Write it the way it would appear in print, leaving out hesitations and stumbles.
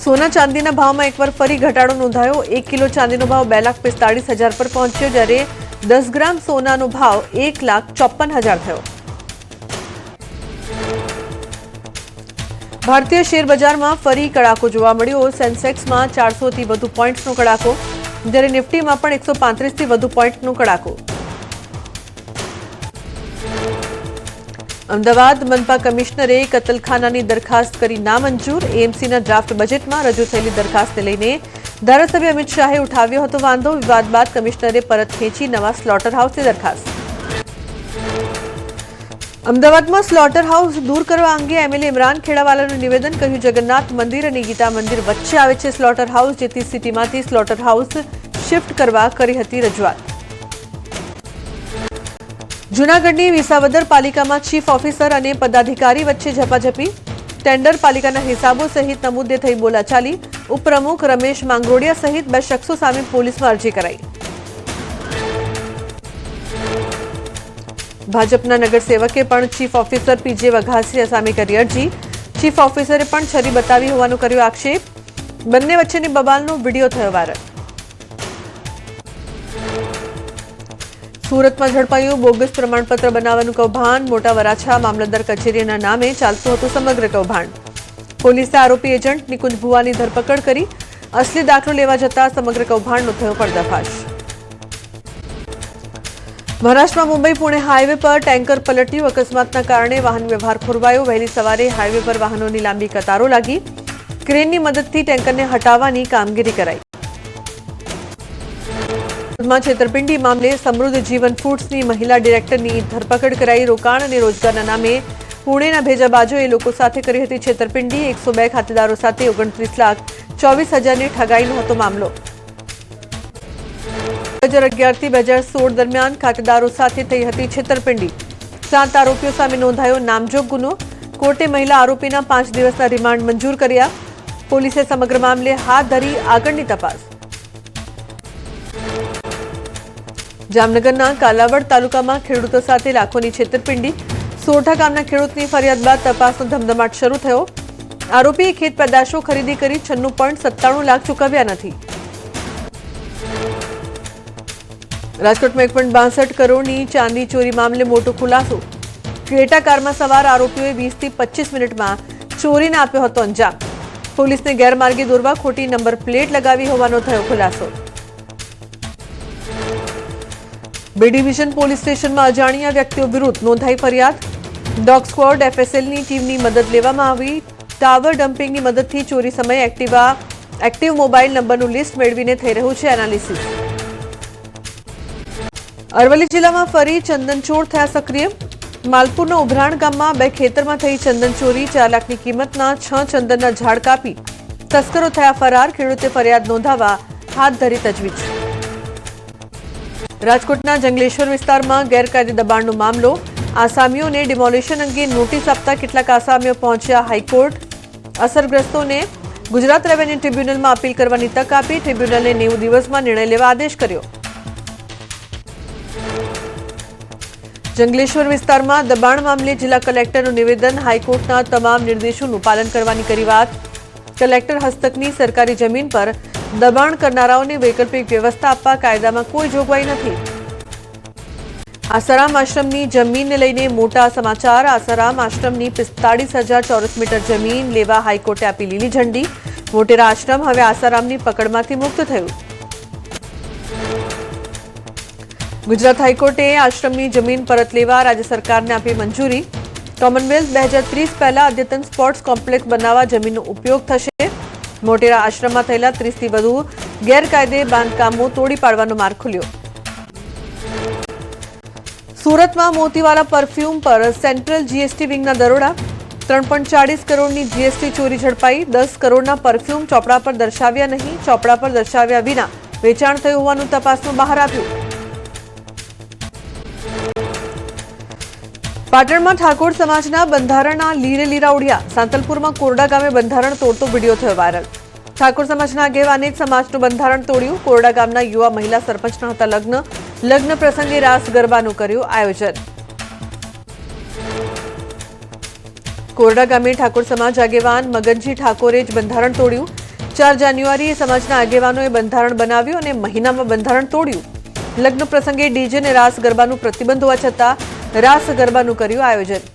सोना चांदीना भावमां एकवार फरी घटाडो नोंधायो। 1 किलो चांदीनो भाव 2,45,000 पर पहोंच्यो, ज्यारे 10 ग्राम सोनानो भाव 1,54,000 थयो। भारतीय शेर बजार में फरी कड़ाको जोवा मळ्यो। सेन्सेक्स में 400 थी वधु पॉइंट्सनो कड़ाको, ज्यारे निफ्टी में पण 135 थी वधु पॉइंटनो कड़ाको। अमदावाद मनपा कमिश्नरे कतलखानानी दरखास्त करी नामंजूर। एएमसीना ड्राफ्ट बजेट में रजू थयेली दरखास्तने लईने धारासभ्य अमित शाहे उठाव्यो हतो वांधो। विवाद बाद कमिश्नरे परत खेंची नवा स्लॉटर हाउसनी दरखास्त। अमदावाद में स्लॉटर हाउस दूर करवा अंगे एमएलए इमरान खेड़ावालानुं निवेदन। कह्युं जगन्नाथ मंदिर अने गीता मंदिर वच्चे आवे छे स्लॉटर हाउस, जेथी सिटीमांथी स्लॉटर हाउस शिफ्ट करवा करी हती रजूआत। जूनागढ़नी विसावदर पालिका में चीफ ऑफिसर और पदाधिकारी वच्चे झपाझपी। टेंडर पालिकाना हिसाबों सहित मुद्दे थई बोलाचाली। उपप्रमुख रमेश मांगरोडिया सहित 2 शख्सों सामे पोलीस में अरजी कराई। भाजपना नगरसेवके पण चीफ ऑफिसर पीजे वघासिया सामे करी अरजी। चीफ ऑफिसरे पण छरी बतावी होवानो कर्यो आक्षेप। बंने वच्चेनी बबालनो विडियो थयो वायरल। सूरत में झड़पायु बोगस प्रमाणपत्र बनावવાનું કૌભાંડ। મોટા વરાછા મામલતદાર કચેરીના નામે ચાલતું હતું સમગ્ર કૌભાંડ। પોલીસે આરોપી એજન્ટ નિકુંજ ભુવાની ધરપકડ કરી। અસલી દાખલો લેવા જતા સમગ્ર કૌભાંડનો થયો પર્દાફાશ। મહારાષ્ટ્રમાં મુંબઈ પુણે હાઈવે પર ટેન્કર પલટ્યું। અકસ્માતના કારણે વાહન વ્યવહાર ખોરવાયો। વહેલી સવારે હાઈવે પર વાહનોની લાંબી કતારો લાગી। ક્રેનની મદદથી ટેન્કરને હટાવવાની કામગીરી કરાઈ। छेतरपिंडी मामले समृद्ध जीवन फूड्सनी महिला डिरेक्टरनी धरपकड़ कराई। रोकाण अने रोजगारना नामे पुणेना भेजाबाजोए लोको साथे करी हती छेतरपिंडी। 102 खातेदारो साथे 29,24,000 ठगाईनो हतो मामलो। 2011 થી 2016 दरमियान खातेदारो साथे थई हती छेतरपिंडी। 7 आरोपीओ सामे नोंधायो नामजोग गुनो। कोर्टे महिला आरोपीना 5 दिवसना रिमांड मंजूर कर्या। पोलीसे समग्र मामले हाथ धरी आगळनी तपास। जामनगरना कालावड तालुकामां खेडूतो साथे लाखोनी छेतरपिंडी। सोरठा गामना खेडूतनी फरियाद बाद तपासनो धमधमाट शरू थयो। आरोपीए खेत पेदाशो खरीदी करी 96.97 लाख चूकव्या नथी। राजकोटमां 1.62 करोड़नी चांदी चोरी मामले मोटो खुलासो। क्रेटा काરમાં સવાર આરોપીઓએ 20 થી 25 મિનિટમાં ચોરીને આપ્યો હતો અંજામ। પોલીસને ગેરમાર્ગે દોરવા ખોટી નંબર પ્લેટ લગાવી હોવાનો થયો ખુલાસો। बी डिविजन पोलीस स्टेशन में अजाणिया व्यक्तिओ विरुद्ध नोंधाई फरियाद। डॉग स्क्वॉड एफएसएलनी टीमनी मदद लेवामां आवी। टावर डम्पिंगनी मददथी चोरी समय एक्टिव मोबाइल नंबरनुं लिस्ट मेळवीने थई रह्युं छे एनालिसिस। अरवली जिल्लामां फरी चंदनचोर थया सक्रिय। मालपुरना उभराण गाममां 2 खेतरमां थई चंदन चोरी। 4 लाखनी किंमतना 6 चंदनना झाड़ कापी तस्करो थया फरार। खेडूते फरियाद नोंधावा हाथ धरी तजवीज। राजकोटना जंगलेश्वर विस्तार में गैरकायदे दबाणनो मामलो। आसामीओने डिमोलिशन अंगे नोटिस आपता केटलाक आसामीओ पहोंच्या हाईकोर्ट। असरग्रस्तोने गुजरात रेवन्यू ट्रिब्यूनल में अपील करवानी तक आपी। ट्रिब्यूनले 90 दिवस में निर्णय लेवा आदेश कर्यो। जंगलेश्वर विस्तार में दबाण मामले जिला कलेक्टरનું निवेदन। हाईकोर्टना तमाम निर्देशों पालन करवानी करी बात। कलेक्टर हस्तकनी सरकारी जमीन पर दबाण करनाराओने वैकल्पिक व्यवस्था आपवा कायदामां कोई जोगवाई नथी। आसाराम आश्रमनी जमीनने लईने मोटा समाचार। आसाराम आश्रमनी 45,000 ચોરસ मीटर जमीन लेवा हाईकोर्टे आपी लीली झंडी। मोटेरा आश्रम हवे आसारामनी पकड़मांथी मुक्त थयुं। गुजरात हाईकोर्टे आश्रमनी जमीन परत लेवा राज्य सरकारने आपी मंजूरी। कॉमनवेल्थ 2030 पहला अद्यतन स्पोर्ट्स कॉम्प्लेक्स बनाववा जमीननो उपयोग थशे। मोटेरा आश्रम में थयेला 30 थी वधु गैरकायदे बांधकामों तोड़ी पाडवानो मार्ग खुल्यो। सूरत में मोतीवाला परफ्यूम पर सेंट्रल जीएसटी विंगना दरोड़ा। 3.40 करोड़नी जीएसटी चोरी झड़पाई। 10 करोड़ना परफ्यूम ચોપડા पर दर्शाव्या नहीं। ચોપડા पर दर्शाव्या विना वेचाण थयुं होवानुं तपासमां बहार आव्युं। पाटण में ठाकोर समाजना बंधारणना लीरे लीरा उड़्या। सांतलपुर में कोरडा गामे बंधारण तोड़तो विडियो थयो वायरल। ठाकोर समाजना आगेवाने समाजनुं बंधारण तोड्युं। कोरडा गामना युवा महिला सरपंचना हता लग्न प्रसंगे रास गरबानुं कर्युं आयोजन। कोरडा गामे ठाकोर समाज आगेवान मगनजी ठाकोरे ज बंधारण तोड्युं। 4 જાન્યુઆરીએ સમાજના આગેવાનોએ બંધારણ બનાવ્યું અને મહિનામાં બંધારણ તોડ્યું. લગ્ન પ્રસંગે ડીજે અને રાસ ગરબાનું પ્રતિબંધ હોવા છતાં રાસ ગરબાનું કર્યું આયોજન.